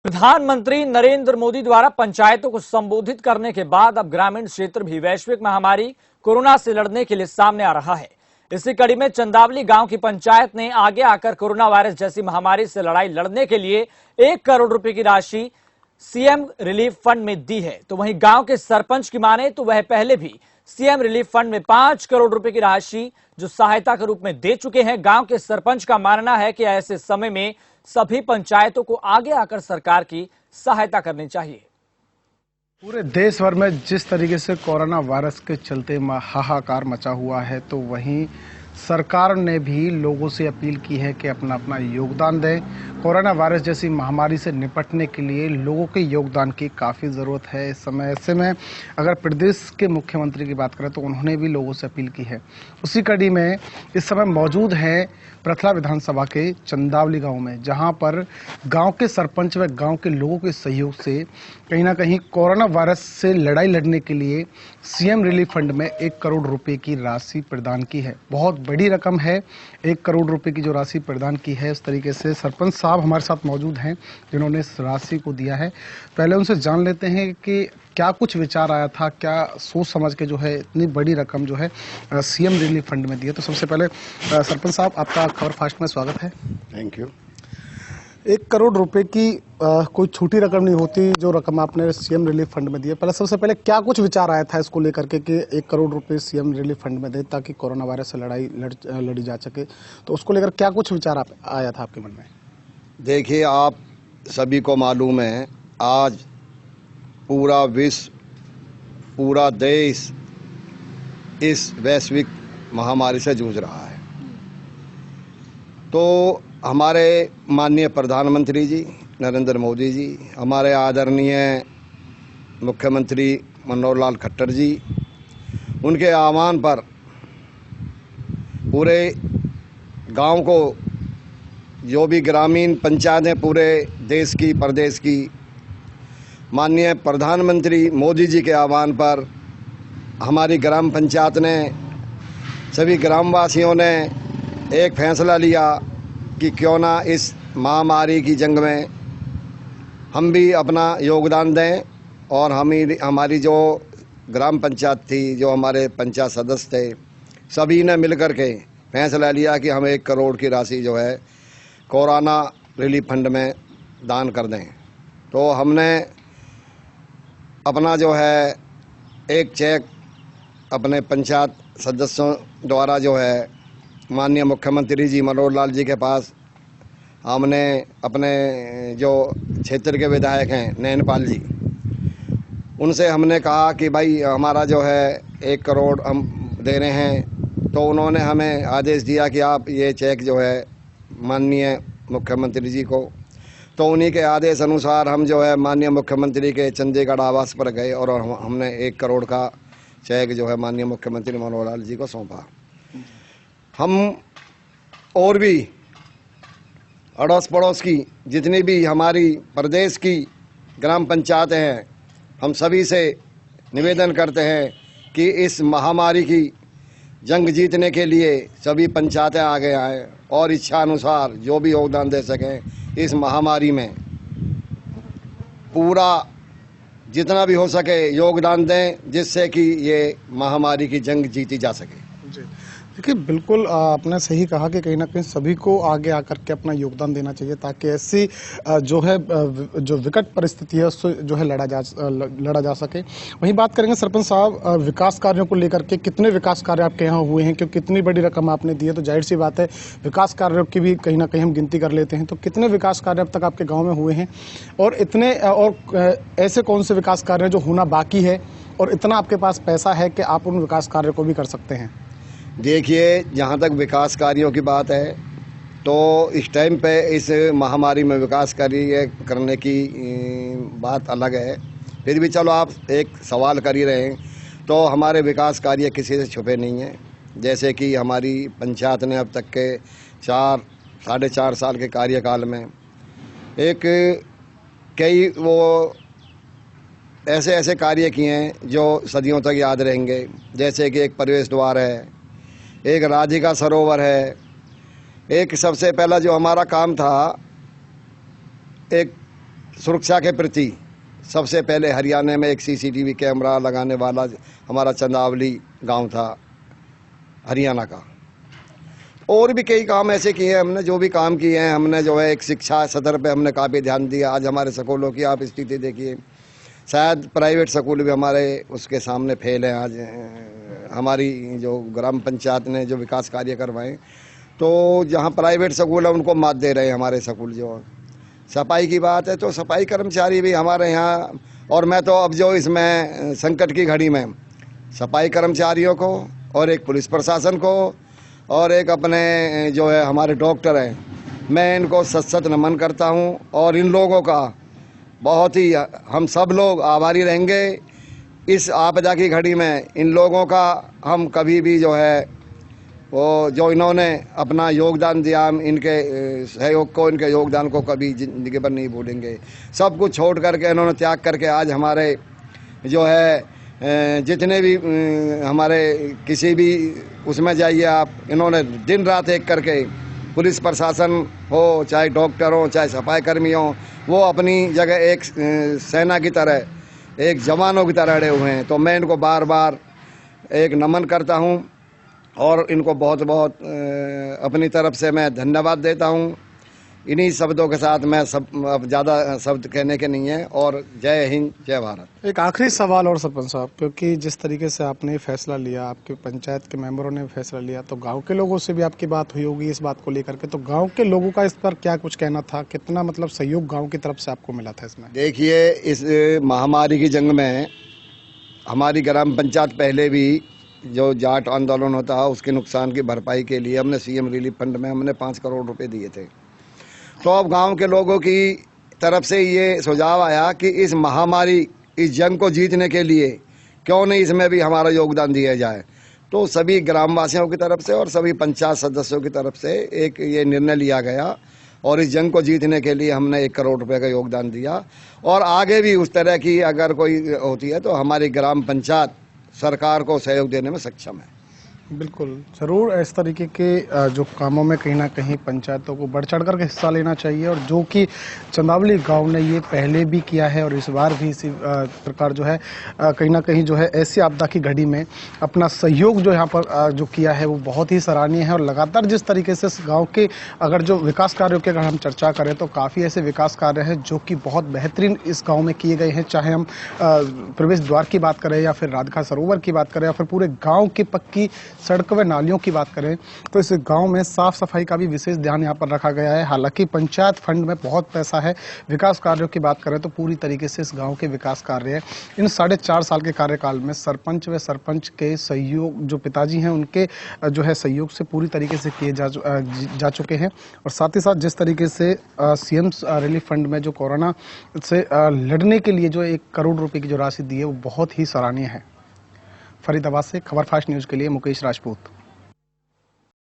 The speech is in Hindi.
प्रधानमंत्री नरेंद्र मोदी द्वारा पंचायतों को संबोधित करने के बाद अब ग्रामीण क्षेत्र भी वैश्विक महामारी कोरोना से लड़ने के लिए सामने आ रहा है। इसी कड़ी में चंदावली गांव की पंचायत ने आगे आकर कोरोना वायरस जैसी महामारी से लड़ाई लड़ने के लिए 1 करोड़ रुपए की राशि सीएम रिलीफ फंड में दी है। तो वहीं गांव के सरपंच की माने तो वह पहले भी सीएम रिलीफ फंड में 5 करोड़ रुपए की राशि जो सहायता के रूप में दे चुके हैं। गांव के सरपंच का मानना है कि ऐसे समय में सभी पंचायतों को आगे आकर सरकार की सहायता करनी चाहिए। पूरे देश भर में जिस तरीके से कोरोना वायरस के चलते हाहाकार मचा हुआ है, तो वहीं सरकार ने भी लोगों से अपील की है कि अपना अपना योगदान दें। कोरोना वायरस जैसी महामारी से निपटने के लिए लोगों के योगदान की काफ़ी ज़रूरत है इस समय। ऐसे में अगर प्रदेश के मुख्यमंत्री की बात करें तो उन्होंने भी लोगों से अपील की है। उसी कड़ी में इस समय मौजूद हैं प्रथला विधानसभा के चंदावली गांव में, जहां पर गांव के सरपंच व गांव के लोगों के सहयोग से कहीं ना कहीं कोरोना वायरस से लड़ाई लड़ने के लिए सीएम रिलीफ फंड में 1 करोड़ रुपए की राशि प्रदान की है। बहुत बड़ी रकम है, 1 करोड़ रुपए की जो राशि प्रदान की है। इस तरीके से सरपंच साहब हमारे साथ मौजूद हैं जिन्होंने इस राशि को दिया है। पहले उनसे जान लेते हैं कि क्या कुछ विचार आया था, क्या सोच समझ के जो है इतनी बड़ी रकम जो है सीएम रिलीफ फंड में दी है। तो सबसे पहले सरपंच साहब, आपका खबर फास्ट में स्वागत है। Thank you. 1 करोड़ रुपए की कोई छोटी रकम नहीं होती जो रकम आपने सीएम रिलीफ फंड में दी है। पहले सबसे पहले क्या कुछ विचार आया था इसको लेकर के कि 1 करोड़ रुपए सीएम रिलीफ फंड में दे ताकि कोरोना वायरस से लड़ाई लड़ी जा सके, तो उसको लेकर क्या कुछ विचार आया था आपके मन में? देखिए, आप सभी को मालूम है आज पूरा विश्व, पूरा देश इस वैश्विक महामारी से जूझ रहा है। तो हमारे माननीय प्रधानमंत्री जी नरेंद्र मोदी जी, हमारे आदरणीय मुख्यमंत्री मनोहर लाल खट्टर जी, उनके आह्वान पर पूरे गांव को, जो भी ग्रामीण पंचायतें पूरे देश की प्रदेश की, माननीय प्रधानमंत्री मोदी जी के आह्वान पर हमारी ग्राम पंचायत ने, सभी ग्रामवासियों ने एक फैसला लिया कि क्यों ना इस महामारी की जंग में हम भी अपना योगदान दें। और हमारी जो ग्राम पंचायत थी, जो हमारे पंचायत सदस्य थे, सभी ने मिलकर के फैसला लिया कि हम 1 करोड़ की राशि जो है कोरोना रिलीफ फंड में दान कर दें। तो हमने अपना जो है एक चेक अपने पंचायत सदस्यों द्वारा जो है माननीय मुख्यमंत्री जी मनोहर लाल जी के पास, हमने अपने जो क्षेत्र के विधायक हैं नैनपाल जी, उनसे हमने कहा कि भाई हमारा जो है 1 करोड़ हम दे रहे हैं। तो उन्होंने हमें आदेश दिया कि आप ये चेक जो है माननीय मुख्यमंत्री जी को, तो उन्हीं के आदेश अनुसार हम जो है माननीय मुख्यमंत्री के चंडीगढ़ आवास पर गए और हमने 1 करोड़ का चेक जो है माननीय मुख्यमंत्री मनोहर लाल जी को सौंपा। हम और भी अड़ोस पड़ोस की जितनी भी हमारी प्रदेश की ग्राम पंचायतें हैं, हम सभी से निवेदन करते हैं कि इस महामारी की जंग जीतने के लिए सभी पंचायतें आगे आएँ और इच्छा अनुसार जो भी योगदान दे सकें इस महामारी में, पूरा जितना भी हो सके योगदान दें, जिससे कि ये महामारी की जंग जीती जा सके। देखिए, बिल्कुल आपने सही कहा कि कहीं ना कहीं सभी को आगे आकर के अपना योगदान देना चाहिए ताकि ऐसी जो विकट परिस्थिति है उससे जो है लड़ा जा सके। वहीं बात करेंगे सरपंच साहब, विकास कार्यों को लेकर के कितने विकास कार्य आपके यहाँ हुए हैं? क्योंकि कितनी बड़ी रकम आपने दी है तो जाहिर सी बात है विकास कार्यों की भी कहीं ना कहीं हम गिनती कर लेते हैं। तो कितने विकास कार्य अब तक आपके गाँव में हुए हैं और ऐसे कौन से विकास कार्य जो होना बाकी है और इतना आपके पास पैसा है कि आप उन विकास कार्यों को भी कर सकते हैं? देखिए, जहाँ तक विकास कार्यों की बात है तो इस टाइम पे इस महामारी में विकास कार्य करने की बात अलग है। फिर भी चलो, आप एक सवाल कर ही रहे हैं, तो हमारे विकास कार्य किसी से छुपे नहीं हैं। जैसे कि हमारी पंचायत ने अब तक के 4-4.5 साल के कार्यकाल में कई वो ऐसे कार्य किए हैं जो सदियों तक याद रहेंगे। जैसे कि एक प्रवेश द्वार है, एक राधिका सरोवर है, एक सबसे पहला जो हमारा काम था, एक सुरक्षा के प्रति सबसे पहले हरियाणा में एक सीसीटीवी कैमरा लगाने वाला हमारा चंदावली गांव था हरियाणा का। और भी कई काम ऐसे किए हैं हमने, जो भी काम किए हैं हमने, जो है एक शिक्षा सतर पे हमने काफ़ी ध्यान दिया। आज हमारे स्कूलों की आप स्थिति देखिए, शायद प्राइवेट स्कूल भी हमारे उसके सामने फेल हैं। आज हमारी जो ग्राम पंचायत ने जो विकास कार्य करवाए, तो जहाँ प्राइवेट स्कूल है उनको मात दे रहे हैं हमारे स्कूल। जो सफाई की बात है तो सफाई कर्मचारी भी हमारे यहाँ, और मैं तो अब जो इसमें संकट की घड़ी में सफाई कर्मचारियों को और एक पुलिस प्रशासन को और एक अपने जो है हमारे डॉक्टर हैं, मैं इनको सत नमन करता हूँ। और इन लोगों का बहुत ही हम सब लोग आभारी रहेंगे। इस आपदा की घड़ी में इन लोगों का हम कभी भी जो है वो जो इन्होंने अपना योगदान दिया, हम इनके सहयोग को, इनके योगदान को कभी ज़िंदगी भर नहीं भूलेंगे। सब कुछ छोड़ करके इन्होंने त्याग करके आज हमारे जो है जितने भी हमारे किसी भी उसमें जाइए आप, इन्होंने दिन रात एक करके, पुलिस प्रशासन हो चाहे डॉक्टर हो चाहे सफाई कर्मी हो, वो अपनी जगह एक सेना की तरह, एक जवानों की तरह अड़े हुए हैं। तो मैं इनको बार बार एक नमन करता हूँ और इनको बहुत बहुत अपनी तरफ से मैं धन्यवाद देता हूँ। इन्हीं शब्दों के साथ मैं अब ज़्यादा शब्द कहने के नहीं है। और जय हिंद, जय भारत। एक आखिरी सवाल और सरपंच साहब, क्योंकि जिस तरीके से आपने फैसला लिया, आपके पंचायत के मेंबरों ने फैसला लिया, तो गांव के लोगों से भी आपकी बात हुई होगी इस बात को लेकर के, तो गांव के लोगों का इस पर क्या कुछ कहना था? कितना मतलब सहयोग गांव की तरफ से आपको मिला था इसमें? देखिए, इस महामारी की जंग में हमारी ग्राम पंचायत पहले भी जो जाट आंदोलन होता है उसके नुकसान की भरपाई के लिए हमने सीएम रिलीफ फंड में हमने 5 करोड़ रुपए दिए थे। तो अब गांव के लोगों की तरफ से ये सुझाव आया कि इस महामारी, इस जंग को जीतने के लिए क्यों नहीं इसमें भी हमारा योगदान दिया जाए। तो सभी ग्रामवासियों की तरफ से और सभी पंचायत सदस्यों की तरफ से एक ये निर्णय लिया गया और इस जंग को जीतने के लिए हमने 1 करोड़ रुपए का योगदान दिया। और आगे भी उस तरह की अगर कोई होती है तो हमारी ग्राम पंचायत सरकार को सहयोग देने में सक्षम है। बिल्कुल, ज़रूर इस तरीके के जो कामों में कहीं ना कहीं पंचायतों को बढ़ चढ़ कर के हिस्सा लेना चाहिए, और जो कि चंदावली गांव ने ये पहले भी किया है और इस बार भी इसी प्रकार जो है कहीं ना कहीं जो है ऐसी आपदा की घड़ी में अपना सहयोग जो यहाँ पर जो किया है वो बहुत ही सराहनीय है। और लगातार जिस तरीके से इस गाँव के अगर जो विकास कार्यों की अगर हम चर्चा करें तो काफ़ी ऐसे विकास कार्य हैं जो कि बहुत बेहतरीन इस गाँव में किए गए हैं, चाहे हम प्रवेश द्वार की बात करें या फिर राधिका सरोवर की बात करें या फिर पूरे गाँव की पक्की सड़क व नालियों की बात करें, तो इस गांव में साफ सफाई का भी विशेष ध्यान यहां पर रखा गया है। हालांकि पंचायत फंड में बहुत पैसा है। विकास कार्यों की बात करें तो पूरी तरीके से इस गांव के विकास कार्य है। इन 4.5 साल के कार्यकाल में सरपंच व सरपंच के सहयोग, जो पिताजी हैं उनके जो है सहयोग से पूरी तरीके से किए जा चुके हैं। और साथ ही साथ जिस तरीके से सीएम रिलीफ फंड में जो कोरोना से लड़ने के लिए जो 1 करोड़ रुपए की जो राशि दी है वो बहुत ही सराहनीय है। फरीदाबाद से खबर फास्ट न्यूज के लिए मुकेश राजपूत।